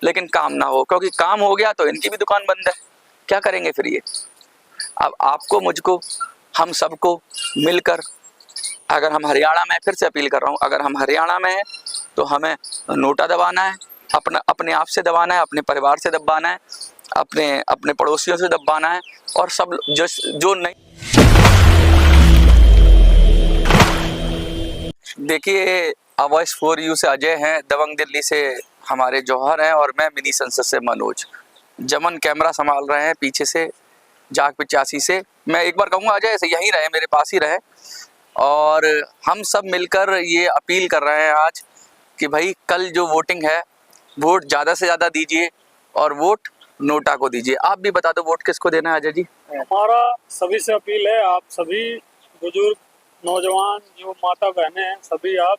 लेकिन काम ना हो, क्योंकि काम हो गया तो इनकी भी दुकान बंद है। क्या करेंगे फिर ये? अब आपको, मुझको, हम सबको मिलकर, अगर हम हरियाणा में, फिर से अपील कर रहा हूँ, अगर हम हरियाणा में हैं तो हमें नोटा दबाना है, अपने आप से दबाना है, अपने परिवार से दबाना है, अपने अपने पड़ोसियों से दबाना है, और सब जो नहीं। देखिए, अ वॉइस फॉर यू से अजय हैं, दबंग दिल्ली से हमारे जौहर हैं, और मैं मिनी संसद से मनोज। जमन कैमरा संभाल रहे हैं पीछे से, जाग 85 से। मैं एक बार कहूँगा अजय ऐसे यहीं रहे, मेरे पास ही रहे, और हम सब मिलकर ये अपील कर रहे हैं आज कि भाई कल जो वोटिंग है, वोट ज़्यादा से ज़्यादा दीजिए, और वोट नोटा को दीजिए। आप भी बता दो वोट किसको देना है अजय जी? हमारा सभी से अपील है, आप सभी बुजुर्ग, नौजवान, जो माता बहनें हैं, सभी आप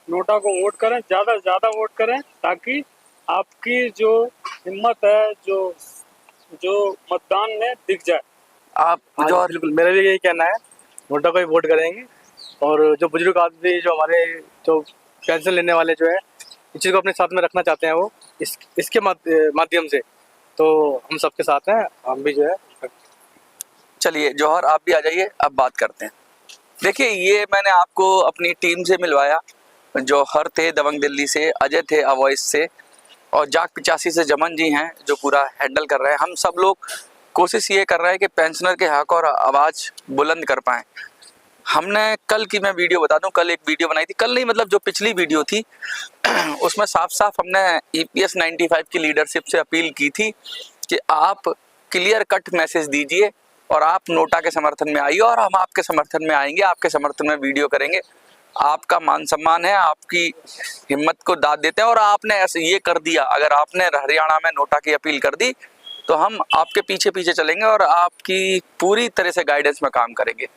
नोटा को वोट करें, ज़्यादा से ज़्यादा वोट करें, ताकि आपकी जो हिम्मत है, जो मतदान में दिख जाए। आप जो, बिल्कुल मेरा भी यही कहना है, नोटा को ही वोट करेंगे। और जो बुजुर्ग आदमी, जो हमारे जो पेंशन लेने वाले जो है, इस चीज़ को अपने साथ में रखना चाहते हैं, वो इसके माध्यम से, तो हम सबके साथ हैं, हम भी जो है। चलिए जौहर आप भी आ जाइए, अब बात करते हैं। देखिए, ये मैंने आपको अपनी टीम से मिलवाया। जौहर थे दबंग दिल्ली से, अजय थे अ वॉइस से, और जाग 85 से जमन जी हैं जो पूरा हैंडल कर रहे हैं। हम सब लोग कोशिश ये कर रहे हैं कि पेंशनर के हक और आवाज़ बुलंद कर पाएँ। हमने कल की, मैं वीडियो बता दूं, कल एक वीडियो बनाई थी, कल नहीं मतलब जो पिछली वीडियो थी उसमें साफ साफ हमने EPS 95 की लीडरशिप से अपील की थी कि आप क्लियर कट मैसेज दीजिए और आप नोटा के समर्थन में आइए, और हम आपके समर्थन में आएंगे, आपके समर्थन में वीडियो करेंगे। आपका मान सम्मान है, आपकी हिम्मत को दाद देते हैं, और आपने ऐसे ये कर दिया, अगर आपने हरियाणा में नोटा की अपील कर दी तो हम आपके पीछे पीछे चलेंगे और आपकी पूरी तरह से गाइडेंस में काम करेंगे।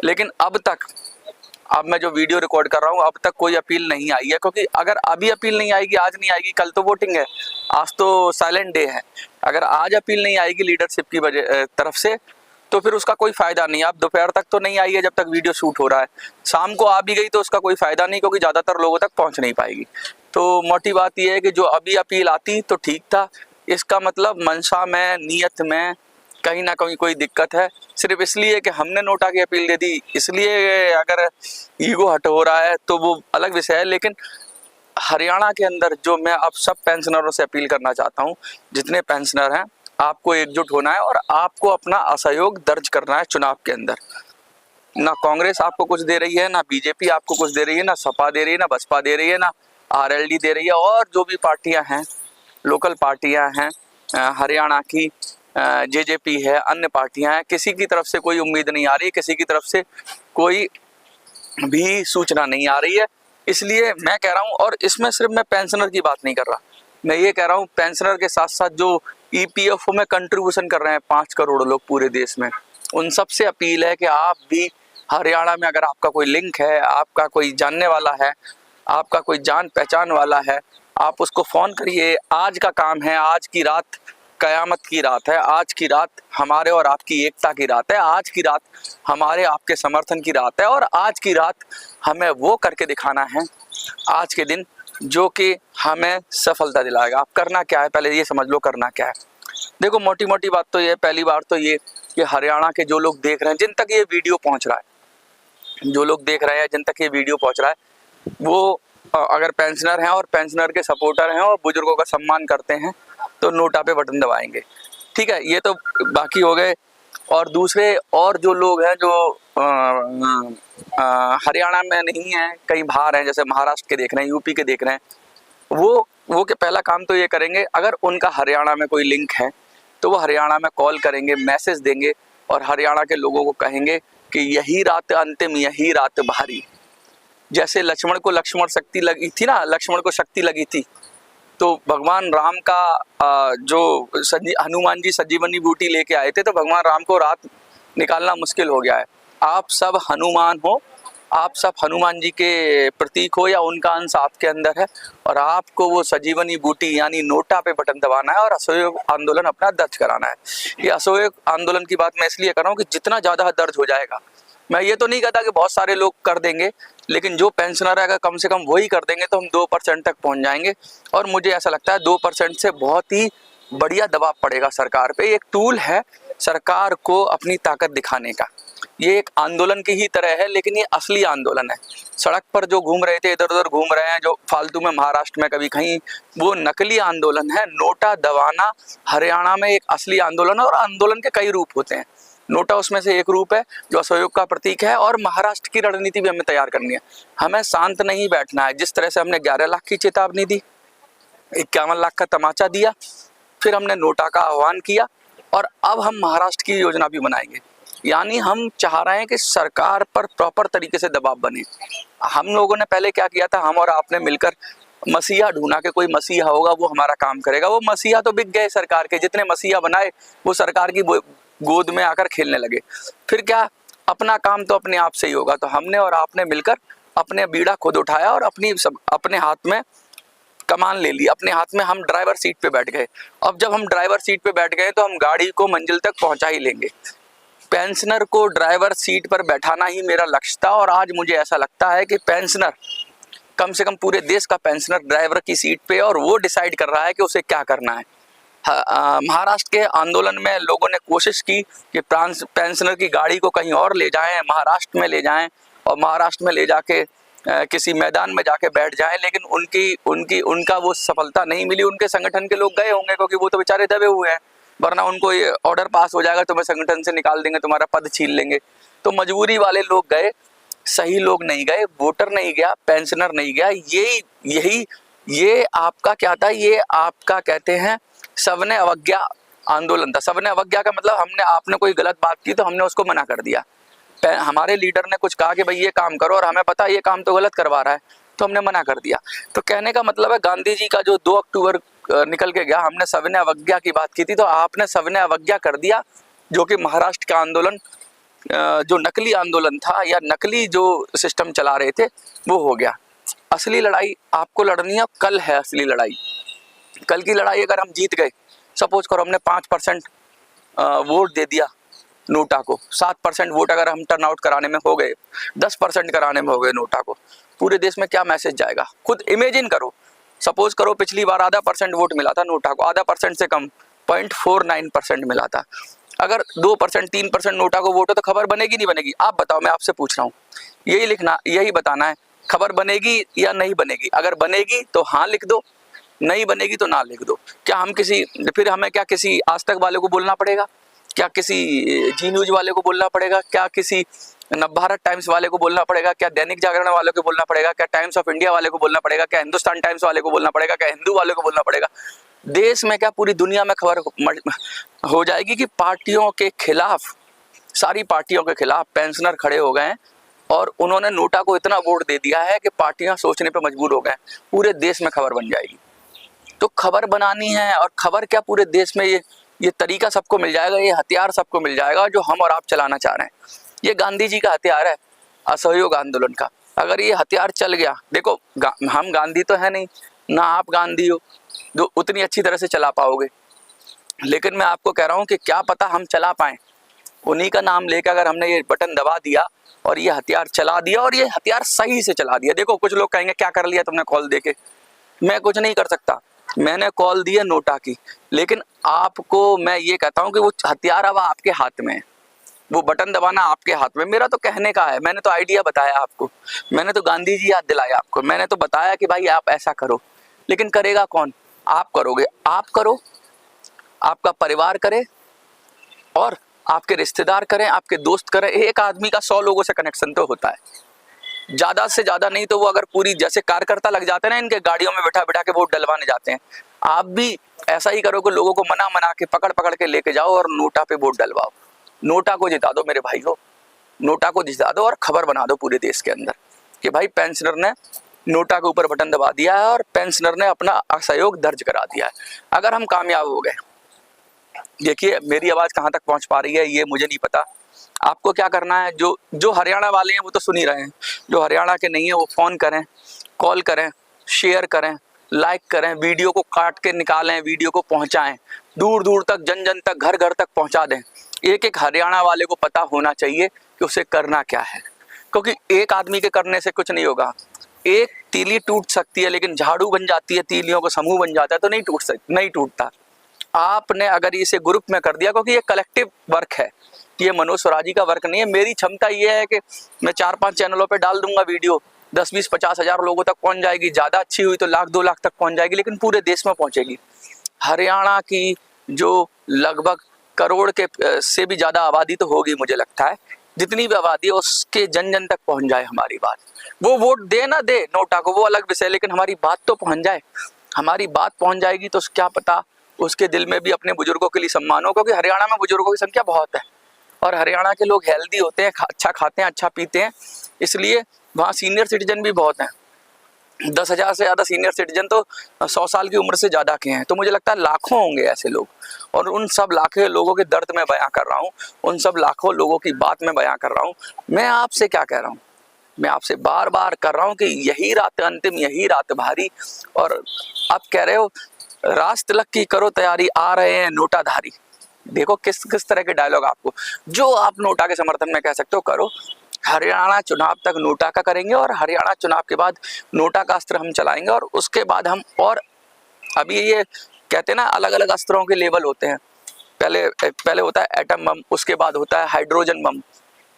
लेकिन अब मैं जो वीडियो रिकॉर्ड कर रहा हूँ, अब तक कोई अपील नहीं आई है, क्योंकि अगर अभी अपील नहीं आएगी, आज नहीं आएगी, कल तो वोटिंग है, आज तो साइलेंट डे है। अगर आज अपील नहीं आएगी लीडरशिप की तरफ से, तो फिर उसका कोई फायदा नहीं। अब दोपहर तक तो नहीं आई है, जब तक वीडियो शूट हो रहा है, शाम को आ भी गई तो उसका कोई फायदा नहीं, क्योंकि ज़्यादातर लोगों तक पहुँच नहीं पाएगी। तो मोटी बात यह है कि जो अभी अपील आती तो ठीक था, इसका मतलब मंशा में, नीयत में कहीं ना कहीं कोई दिक्कत है। सिर्फ इसलिए कि हमने नोटा की अपील दे दी, इसलिए अगर ईगो हट हो रहा है तो वो अलग विषय है। लेकिन हरियाणा के अंदर जो मैं अब सब पेंशनरों से अपील करना चाहता हूँ, जितने पेंशनर हैं, आपको एकजुट होना है और आपको अपना असहयोग दर्ज करना है चुनाव के अंदर। ना कांग्रेस आपको कुछ दे रही है, ना बीजेपी आपको कुछ दे रही है, ना सपा दे रही है, ना बसपा दे रही है, ना RLD दे रही है, और जो भी पार्टियां हैं, लोकल पार्टियां हैं, हरियाणा की JJP है, अन्य पार्टियां हैं, किसी की तरफ से कोई उम्मीद नहीं आ रही, किसी की तरफ से कोई भी सूचना नहीं आ रही है। इसलिए मैं कह रहा हूं, और इसमें सिर्फ मैं पेंशनर की बात नहीं कर रहा, मैं ये कह रहा हूं पेंशनर के साथ साथ जो EPFO में कंट्रीब्यूशन कर रहे हैं 5 करोड़ लोग पूरे देश में, उन सब से अपील है कि आप भी हरियाणा में, अगर आपका कोई लिंक है, आपका कोई जानने वाला है, आपका कोई जान पहचान वाला है, आप उसको फ़ोन करिए। आज का काम है, आज की रात कयामत की रात है, आज की रात हमारे और आपकी एकता की रात है, आज की रात हमारे आपके समर्थन की रात है, और आज की रात हमें वो करके दिखाना है आज के दिन जो कि हमें सफलता दिलाएगा। आप करना क्या है, पहले ये समझ लो करना क्या है। देखो, मोटी मोटी बात तो ये, पहली बार तो ये कि हरियाणा के जो लोग देख रहे हैं, जिन तक ये वीडियो पहुंच रहा है, जो लोग देख रहे हैं, जिन तक ये वीडियो पहुंच रहा है, वो अगर पेंशनर हैं और पेंशनर के सपोर्टर हैं और बुजुर्गों का सम्मान करते हैं, तो नोटा पे बटन दबाएंगे। ठीक है, ये तो बाकी हो गए। और दूसरे और जो लोग हैं जो हरियाणा में नहीं हैं, कहीं बाहर हैं, जैसे महाराष्ट्र के देख रहे हैं, UP के देख रहे हैं, वो के पहला काम तो ये करेंगे, अगर उनका हरियाणा में कोई लिंक है तो वो हरियाणा में कॉल करेंगे, मैसेज देंगे, और हरियाणा के लोगों को कहेंगे कि यही रात अंतिम, यही रात भारी। जैसे लक्ष्मण को लक्ष्मण शक्ति लगी थी ना, लक्ष्मण को शक्ति लगी थी, तो भगवान राम का जो हनुमान जी संजीवनी बूटी लेके आए थे, तो भगवान राम को रात निकालना मुश्किल हो गया है। आप सब हनुमान हो, आप सब हनुमान जी के प्रतीक हो, या उनका अंश आपके अंदर है, और आपको वो संजीवनी बूटी यानी नोटा पे बटन दबाना है और असहयोग आंदोलन अपना दर्ज कराना है। ये असहयोग आंदोलन की बात मैं इसलिए कर रहा हूँ कि जितना ज़्यादा दर्ज हो जाएगा, मैं ये तो नहीं कहता कि बहुत सारे लोग कर देंगे, लेकिन जो पेंशनर है अगर कम से कम वही कर देंगे तो हम 2% तक पहुंच जाएंगे। और मुझे ऐसा लगता है 2% से बहुत ही बढ़िया दबाव पड़ेगा सरकार पे। एक टूल है सरकार को अपनी ताकत दिखाने का। ये एक आंदोलन की ही तरह है, लेकिन ये असली आंदोलन है। सड़क पर जो घूम रहे थे, इधर उधर घूम रहे हैं जो फालतू में, महाराष्ट्र में कभी कहीं, वो नकली आंदोलन है। नोटा दबाना हरियाणा में एक असली आंदोलन है, और आंदोलन के कई रूप होते हैं। नोटा उसमें से एक रूप है जो असहयोग का प्रतीक है। और महाराष्ट्र की रणनीति भी हमें तैयार करनी है। हमें शांत नहीं बैठना है। जिस तरह से हमने 11 लाख की चेतावनी दी, 51 लाख का तमाचा दिया, फिर हमने नोटा का आह्वान किया, और अब हम महाराष्ट्र की योजना भी बनाएंगे। यानी हम चाह रहे हैं कि सरकार पर प्रॉपर तरीके से दबाव बने। हम लोगों ने पहले क्या किया था, हम और आपने मिलकर मसीहा ढूंढा कि कोई मसीहा होगा वो हमारा काम करेगा। वो मसीहा तो बिक गए सरकार के। जितने मसीहा बनाए वो सरकार की गोद में आकर खेलने लगे। फिर क्या, अपना काम तो अपने आप से ही होगा। तो हमने और आपने मिलकर अपने बीड़ा खुद उठाया और अपने हाथ में कमान ले ली, अपने हाथ में हम ड्राइवर सीट पे बैठ गए। अब जब हम ड्राइवर सीट पे बैठ गए तो हम गाड़ी को मंजिल तक पहुंचा ही लेंगे। पेंशनर को ड्राइवर सीट पर बैठाना ही मेरा लक्ष्य था, और आज मुझे ऐसा लगता है कि पेंशनर, कम से कम पूरे देश का पेंशनर ड्राइवर की सीट पे, और वो डिसाइड कर रहा है कि उसे क्या करना है। महाराष्ट्र के आंदोलन में लोगों ने कोशिश की कि पेंशनर की गाड़ी को कहीं और ले जाएं, महाराष्ट्र में ले जाएं, और महाराष्ट्र में ले जाके किसी मैदान में जाके बैठ जाएं, लेकिन उनका वो सफलता नहीं मिली। उनके संगठन के लोग गए होंगे, क्योंकि वो तो बेचारे दबे हुए हैं, वरना उनको ये ऑर्डर पास हो जाएगा, तुम्हें संगठन से निकाल देंगे, तुम्हारा पद छीन लेंगे। तो मजबूरी वाले लोग गए, सही लोग नहीं गए। वोटर नहीं गया, पेंशनर नहीं गया। ये आपका क्या था, ये आपका कहते हैं सबने अवज्ञा आंदोलन था। सबने अवज्ञा का मतलब, आपने कोई गलत बात की तो हमने उसको मना कर दिया। हमारे लीडर ने कुछ कहा कि भाई ये काम करो, और हमें पता है ये काम तो गलत करवा रहा है, तो हमने मना कर दिया। तो कहने का मतलब है, गांधी जी का जो 2 अक्टूबर निकल के गया, हमने सबने अवज्ञा की बात की थी, तो आपने सबने अवज्ञा कर दिया, जो कि महाराष्ट्र का आंदोलन, जो नकली आंदोलन था या नकली जो सिस्टम चला रहे थे, वो हो गया। असली लड़ाई आपको लड़नी है, कल है असली लड़ाई। कल की लड़ाई अगर हम जीत गए, सपोज करो हमने 5% वोट दे दिया नोटा को, 7% वोट अगर हम टर्न आउट कराने में हो गए, 10% कराने में हो गए नोटा को, पूरे देश में क्या मैसेज जाएगा? खुद इमेजिन करो। सपोज करो पिछली बार आधा % वोट मिला था नोटा को, आधा % से कम 0.49% मिला था। अगर 2%, 3% नोटा को वोट हो तो खबर बनेगी नहीं बनेगी? आप बताओ, मैं आपसे पूछ रहा हूँ। यही बताना है, खबर बनेगी या नहीं बनेगी? अगर बनेगी तो हाँ लिख दो, नहीं बनेगी तो ना लिख दो। फिर हमें क्या किसी आज तक वाले को बोलना पड़ेगा? क्या किसी जी न्यूज वाले को बोलना पड़ेगा? क्या किसी नवभारत टाइम्स वाले को बोलना पड़ेगा? क्या दैनिक जागरण वाले को बोलना पड़ेगा? क्या टाइम्स ऑफ इंडिया वाले को बोलना पड़ेगा? क्या हिंदुस्तान टाइम्स वाले को बोलना पड़ेगा? क्या हिंदू वाले को बोलना पड़ेगा? देश में क्या पूरी दुनिया में खबर हो जाएगी कि पार्टियों के खिलाफ, सारी पार्टियों के खिलाफ पेंशनर खड़े हो गए हैं, और उन्होंने नोटा को इतना वोट दे दिया है कि पार्टियां सोचने पर मजबूर हो गए। पूरे देश में खबर बन जाएगी। तो खबर बनानी है, और खबर क्या, पूरे देश में ये तरीका सबको मिल जाएगा, ये हथियार सबको मिल जाएगा जो हम और आप चलाना चाह रहे हैं। ये गांधी जी का हथियार है, असहयोग आंदोलन का। अगर ये हथियार चल गया, देखो हम गांधी तो है नहीं, ना आप गांधी हो जो उतनी अच्छी तरह से चला पाओगे, लेकिन मैं आपको कह रहा हूँ कि क्या पता हम चला पाएं। उन्हीं का नाम लेकर अगर हमने ये बटन दबा दिया और ये हथियार चला दिया, और ये हथियार सही से चला दिया। देखो कुछ लोग कहेंगे क्या कर लिया तुमने कॉल देके? मैं कुछ नहीं कर सकता, मैंने कॉल दी है नोटा की, लेकिन आपको मैं ये कहता हूं कि वो हथियार अब आपके हाथ में है, वो बटन दबाना आपके हाथ में। मेरा तो कहने का है, मैंने तो आइडिया बताया आपको, मैंने तो गांधी जी याद दिलाया आपको, मैंने तो बताया कि भाई आप ऐसा करो, लेकिन करेगा कौन? आप करोगे। आप करो, आपका परिवार करे, और आपके रिश्तेदार करें, आपके दोस्त करें। एक आदमी का 100 लोगों से कनेक्शन तो होता है, ज्यादा से ज्यादा नहीं तो वो अगर पूरी, जैसे कार्यकर्ता लग जाते हैं ना इनके गाड़ियों में बैठा बैठा के वोट डलवाने जाते हैं, आप भी ऐसा ही करो कि लोगों को मना के पकड़ के लेके जाओ और नोटा पे वोट डलवाओ। नोटा को जिता दो मेरे भाई को, नोटा को जिता दो, और खबर बना दो पूरे देश के अंदर कि भाई पेंशनर ने नोटा के ऊपर बटन दबा दिया है और पेंशनर ने अपना असहयोग दर्ज करा दिया है। अगर हम कामयाब हो गए, देखिए मेरी आवाज कहाँ तक पहुंच पा रही है ये मुझे नहीं पता, आपको क्या करना है, जो हरियाणा वाले हैं वो तो सुन ही रहे हैं, जो हरियाणा के नहीं है वो फोन करें, कॉल करें, शेयर करें, लाइक करें, वीडियो को काट के निकालें, वीडियो को पहुंचाएं, दूर दूर तक, जन जन तक, घर घर तक पहुंचा दें। एक एक हरियाणा वाले को पता होना चाहिए कि उसे करना क्या है, क्योंकि एक आदमी के करने से कुछ नहीं होगा। एक तीली टूट सकती है लेकिन झाड़ू बन जाती है, तीलियों का समूह बन जाता है तो नहीं टूटता। आपने अगर इसे ग्रुप में कर दिया, क्योंकि ये कलेक्टिव वर्क है, ये मनोज स्वराजी का वर्क नहीं है। मेरी क्षमता ये है कि मैं 4-5 चैनलों पे डाल दूंगा वीडियो, 10, 20, 50 हजार लोगों तक पहुंच जाएगी, ज़्यादा अच्छी हुई तो 1-2 लाख तक पहुंच जाएगी, लेकिन पूरे देश में पहुंचेगी। हरियाणा की जो लगभग करोड़ के से भी ज़्यादा आबादी तो होगी, मुझे लगता है, जितनी भी आबादी है उसके जन जन तक पहुंच जाए हमारी बात। वो वोट दे ना दे नोटा को, वो अलग विषय, लेकिन हमारी बात तो पहुंच जाए। हमारी बात पहुंच जाएगी तो क्या पता उसके दिल में भी अपने बुजुर्गों के लिए सम्मान हो, क्योंकि हरियाणा में बुजुर्गों की संख्या बहुत है और हरियाणा के लोग हेल्दी होते हैं, अच्छा खाते हैं, अच्छा पीते हैं, इसलिए वहाँ सीनियर सिटीजन भी बहुत हैं। 10,000 से ज़्यादा सीनियर सिटीजन तो 100 साल की उम्र से ज़्यादा के हैं। तो मुझे लगता है लाखों होंगे ऐसे लोग, और उन सब लाखों लोगों के दर्द में बयां कर रहा हूँ, उन सब लाखों लोगों की बात में बयां कर रहा हूँ। मैं आपसे क्या कह रहा हूँ, मैं आपसे बार बार कर रहा हूँ कि यही रात अंतिम, यही रात भारी। और आप कह रहे हो राज तिलक की करो तैयारी, आ रहे हैं नोटाधारी। देखो किस किस तरह के डायलॉग, आपको जो आप नोटा के समर्थन में कह सकते हो करो। हरियाणा चुनाव तक नोटा का करेंगे और हरियाणा चुनाव के बाद नोटा का अस्त्र हम चलाएंगे, और उसके बाद हम, और अभी ये कहते हैं ना अलग अलग अस्त्रों के लेवल होते हैं, पहले होता है एटम बम, उसके बाद होता है हाइड्रोजन बम।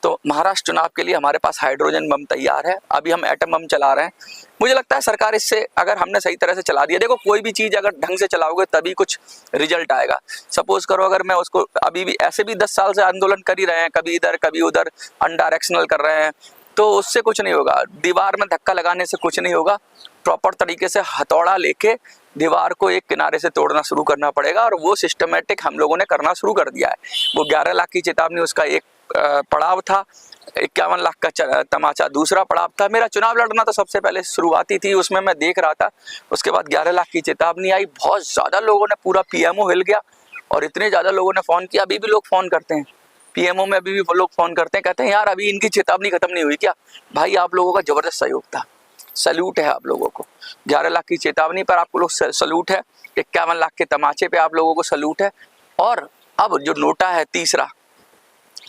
तो महाराष्ट्र चुनाव के लिए हमारे पास हाइड्रोजन बम तैयार है, अभी हम एटम बम चला रहे हैं। मुझे लगता है सरकार इससे, अगर हमने सही तरह से चला दिया, देखो कोई भी चीज़ अगर ढंग से चलाओगे तभी कुछ रिजल्ट आएगा। सपोज करो अगर मैं उसको, अभी भी ऐसे भी 10 साल से आंदोलन कर ही रहे हैं, कभी इधर कभी उधर अनडायरेक्शनल कर रहे हैं, तो उससे कुछ नहीं होगा। दीवार में धक्का लगाने से कुछ नहीं होगा, प्रॉपर तरीके से हथौड़ा लेके दीवार को एक किनारे से तोड़ना शुरू करना पड़ेगा, और वो सिस्टमेटिक हम लोगों ने करना शुरू कर दिया है। वो 11 लाख की चेतावनी उसका एक पड़ाव था, 51 लाख का तमाचा दूसरा पड़ाव था। मेरा चुनाव लड़ना तो सबसे पहले शुरुआती थी, उसमें मैं देख रहा था। उसके बाद 11 लाख की चेतावनी आई, बहुत ज़्यादा लोगों ने, पूरा पीएमओ हिल गया, और इतने ज़्यादा लोगों ने फ़ोन किया। अभी भी लोग फ़ोन करते हैं पीएमओ में, अभी भी वो लोग फ़ोन करते हैं, कहते हैं यार अभी इनकी चेतावनी खत्म नहीं हुई क्या। भाई आप लोगों का ज़बरदस्त सहयोग था, सल्यूट है आप लोगों को। 11 लाख की चेतावनी पर आपको लोग सल्यूट है, 51 लाख के तमाचे पे आप लोगों को सल्यूट है। और अब जो नोटा है तीसरा,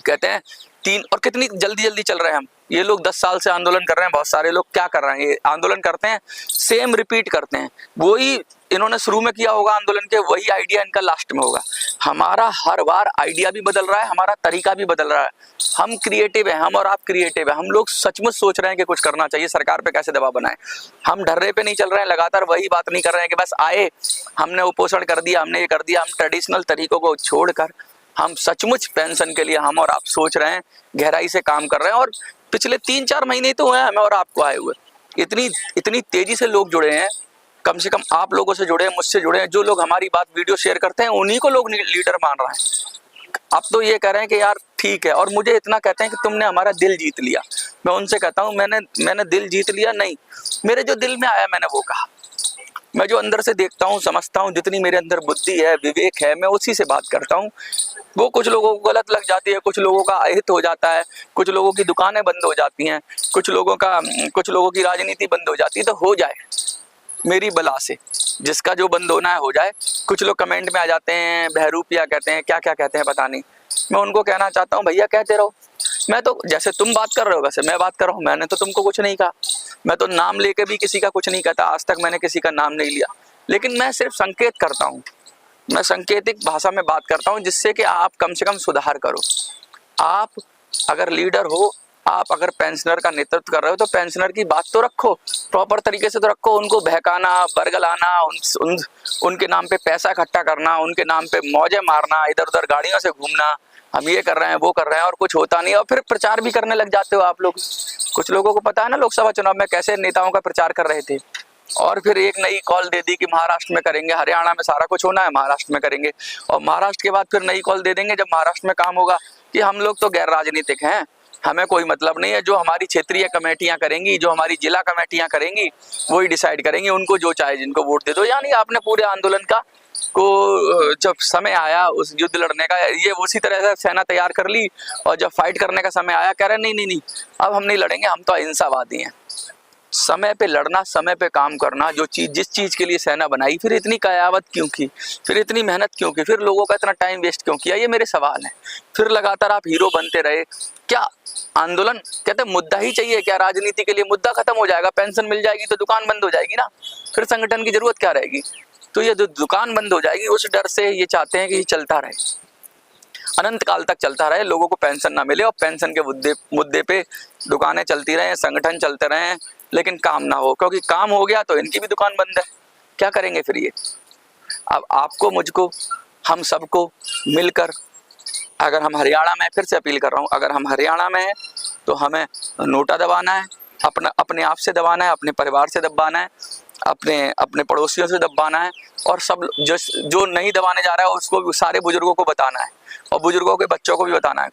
कहते हैं 3, और कितनी जल्दी जल्दी चल रहे हैं हम। ये लोग 10 साल से आंदोलन कर रहे हैं, बहुत सारे लोग क्या कर रहे हैं, ये आंदोलन करते हैं, सेम रिपीट करते हैं, वही इन्होंने शुरू में किया होगा आंदोलन के, वही आइडिया इनका लास्ट में होगा। हमारा हर बार आइडिया भी बदल रहा है, हमारा तरीका भी बदल रहा है। हम क्रिएटिव हैं, हम और आप क्रिएटिव है, हम लोग सचमुच सोच रहे हैं कि कुछ करना चाहिए, सरकार पे कैसे दबाव बनाए। हम ढर्रे पे नहीं चल रहे हैं, लगातार वही बात नहीं कर रहे हैं कि बस आए, हमने उपोषण कर दिया, हमने ये कर दिया। हम ट्रेडिशनल तरीकों को छोड़कर हम सचमुच पेंशन के लिए हम और आप सोच रहे हैं, गहराई से काम कर रहे हैं। और पिछले 3-4 महीने तो हुए हैं हमें और आपको आए हुए, इतनी तेजी से लोग जुड़े हैं, कम से कम आप लोगों से जुड़े हैं, मुझसे जुड़े हैं। जो लोग हमारी बात वीडियो शेयर करते हैं उन्हीं को लोग लीडर मान रहे हैं। अब तो ये कह रहे हैं कि यार ठीक है, और मुझे इतना कहते हैं कि तुमने हमारा दिल जीत लिया। मैं उनसे कहता हूँ मैंने दिल जीत लिया नहीं, मेरे जो दिल में आया मैंने वो कहा। मैं जो अंदर से देखता हूँ, समझता हूँ, जितनी मेरे अंदर बुद्धि है, विवेक है, मैं उसी से बात करता हूँ। वो कुछ लोगों को गलत लग जाती है, कुछ लोगों का अहित हो जाता है, कुछ लोगों की दुकानें बंद हो जाती हैं, कुछ लोगों की राजनीति बंद हो जाती है, तो हो जाए मेरी बला से, जिसका जो बंद होना है हो जाए। कुछ लोग कमेंट में आ जाते हैं, बहरूपिया कहते हैं, क्या क्या कहते हैं पता नहीं। मैं उनको कहना चाहता हूँ भैया कहते रहो, मैं तो जैसे तुम बात कर रहे हो वैसे मैं बात कर रहा हूँ, मैंने तो तुमको कुछ नहीं कहा। मैं तो नाम लेके भी किसी का कुछ नहीं कहता, आज तक मैंने किसी का नाम नहीं लिया, लेकिन मैं सिर्फ संकेत करता हूँ, मैं संकेतिक भाषा में बात करता हूँ, जिससे कि आप कम से कम सुधार करो। आप अगर लीडर हो, आप अगर पेंशनर का नेतृत्व कर रहे हो, तो पेंशनर की बात तो रखो, प्रॉपर तरीके से तो रखो। उनको बहकाना, बरगलाना, उनके नाम पे पैसा इकट्ठा करना, उनके नाम पे मौजे मारना, इधर उधर गाड़ियों से घूमना, हम ये कर रहे हैं वो कर रहे हैं, और कुछ होता नहीं, और फिर प्रचार भी करने लग जाते हो आप लोग। कुछ लोगों को पता है ना लोकसभा चुनाव में कैसे नेताओं का प्रचार कर रहे थे, और फिर एक नई कॉल दे दी कि महाराष्ट्र में करेंगे, हरियाणा में सारा कुछ होना है, महाराष्ट्र में करेंगे, और महाराष्ट्र के बाद फिर नई कॉल दे देंगे जब महाराष्ट्र में काम होगा कि हम लोग तो गैर राजनीतिक हैं, हमें कोई मतलब नहीं है, जो हमारी क्षेत्रीय कमेटियां करेंगी, जो हमारी जिला कमेटियां करेंगी वही डिसाइड करेंगे, उनको जो चाहे जिनको वोट दे दो। यानी आपने पूरे आंदोलन का को जब समय आया उस युद्ध लड़ने का, ये उसी तरह से सेना तैयार कर ली, और जब फाइट करने का समय आया कह रहे नहीं, अब हम नहीं लड़ेंगे, हम तो अहिंसावादी हैं। समय पे लड़ना, समय पे काम करना, जो चीज़ जिस चीज़ के लिए सेना बनाई, फिर इतनी कयावत क्यों की, फिर इतनी मेहनत क्यों की, फिर लोगों का इतना टाइम वेस्ट क्यों किया, ये मेरे सवाल हैं। फिर लगातार आप हीरो बनते रहे। क्या आंदोलन, कहते मुद्दा ही चाहिए क्या राजनीति के लिए? मुद्दा खत्म हो जाएगा, पेंशन मिल जाएगी तो दुकान बंद हो जाएगी ना, फिर संगठन की जरूरत क्या रहेगी? तो ये जो दुकान बंद हो जाएगी, उस डर से ये चाहते हैं कि ये चलता रहे, अनंत काल तक चलता रहे, लोगों को पेंशन ना मिले और पेंशन के मुद्दे पे दुकानें चलती रहें, संगठन चलते रहें, लेकिन काम ना हो, क्योंकि काम हो गया तो इनकी भी दुकान बंद है। क्या करेंगे फिर ये? अब आपको, मुझको, हम सबको मिलकर, अगर हम हरियाणा में, फिर से अपील कर रहा हूँ, अगर हम हरियाणा में हैं तो हमें नोटा दबाना है, अपने आप से दबाना है, अपने परिवार से दबाना है, अपने पड़ोसियों से दबाना है, और सब जो नहीं दबाने जा रहा है उसको भी, सारे बुजुर्गों को बताना है और बुजुर्गों के बच्चों को भी बताना है।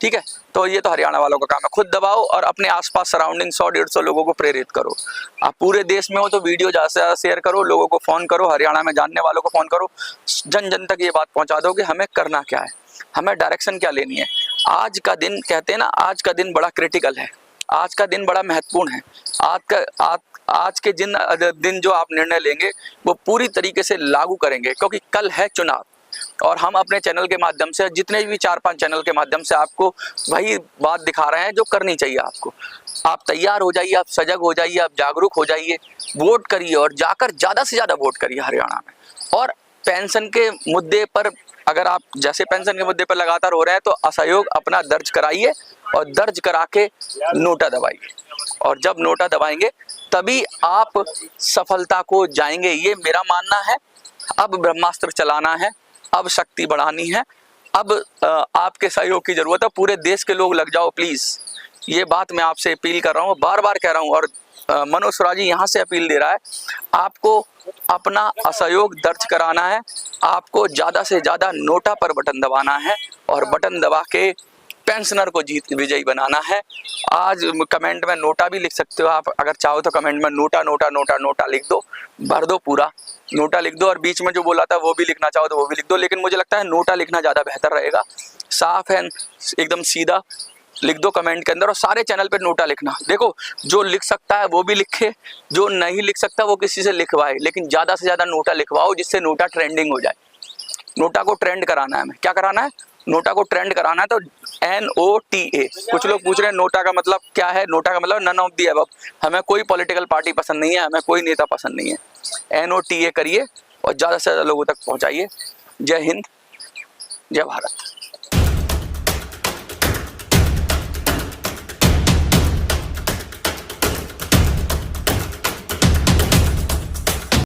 ठीक है, तो ये तो हरियाणा वालों का काम है। खुद दबाओ और अपने आसपास सराउंडिंग 100-150 लोगों को प्रेरित करो। आप पूरे देश में हो तो वीडियो ज़्यादा से ज़्यादा शेयर करो, लोगों को फ़ोन करो, हरियाणा में जानने वालों को फ़ोन करो, जन जन तक ये बात पहुँचा दो कि हमें करना क्या है, हमें डायरेक्शन क्या लेनी है। आज का दिन, कहते हैं ना, आज का दिन बड़ा क्रिटिकल है, आज का दिन बड़ा महत्वपूर्ण है। आज के दिन जो आप निर्णय लेंगे वो पूरी तरीके से लागू करेंगे, क्योंकि कल है चुनाव। और हम अपने चैनल के माध्यम से, जितने भी 4-5 चैनल के माध्यम से आपको वही बात दिखा रहे हैं जो करनी चाहिए आपको। आप तैयार हो जाइए, आप सजग हो जाइए, आप जागरूक हो जाइए, वोट करिए और जाकर ज़्यादा से ज़्यादा वोट करिए हरियाणा में। और पेंशन के मुद्दे पर, अगर आप जैसे पेंशन के मुद्दे पर लगातार हो रहे हैं तो असहयोग अपना दर्ज कराइए और दर्ज करा के नोटा दबाइए, और जब नोटा दबाएंगे तभी आप सफलता को जाएंगे, ये मेरा मानना है। अब ब्रह्मास्त्र चलाना है, अब शक्ति बढ़ानी है, अब आपके सहयोग की जरूरत है। पूरे देश के लोग लग जाओ प्लीज, ये बात मैं आपसे अपील कर रहा हूँ, बार बार कह रहा हूँ। और मनोज स्वराजी यहाँ से अपील दे रहा है, आपको अपना असहयोग दर्ज कराना है, आपको ज़्यादा से ज़्यादा नोटा पर बटन दबाना है और बटन दबा के पेंशनर को विजयी बनाना है। आज कमेंट में नोटा भी लिख सकते हो आप, अगर चाहो तो कमेंट में नोटा नोटा नोटा नोटा लिख दो, भर दो, पूरा नोटा लिख दो, और बीच में जो बोला था वो भी लिखना चाहो तो वो भी लिख दो। लेकिन मुझे लगता है नोटा लिखना ज़्यादा बेहतर रहेगा, साफ है, एकदम सीधा लिख दो कमेंट के अंदर। और सारे चैनल पे नोटा लिखना, देखो जो लिख सकता है वो भी लिखे, जो नहीं लिख सकता वो किसी से लिखवाए, लेकिन ज़्यादा से ज़्यादा नोटा लिखवाओ जिससे नोटा ट्रेंडिंग हो जाए। नोटा को ट्रेंड कराना है, हमें क्या कराना है? नोटा को ट्रेंड कराना है। तो NOTA, कुछ लोग पूछ रहे हैं नोटा का मतलब क्या है? नोटा का मतलब नन ऑफ दी अबव। हमें कोई पॉलिटिकल पार्टी पसंद नहीं है, हमें कोई नेता पसंद नहीं है। NOTA करिए और ज़्यादा से ज़्यादा लोगों तक पहुँचाइए। जय हिंद, जय भारत।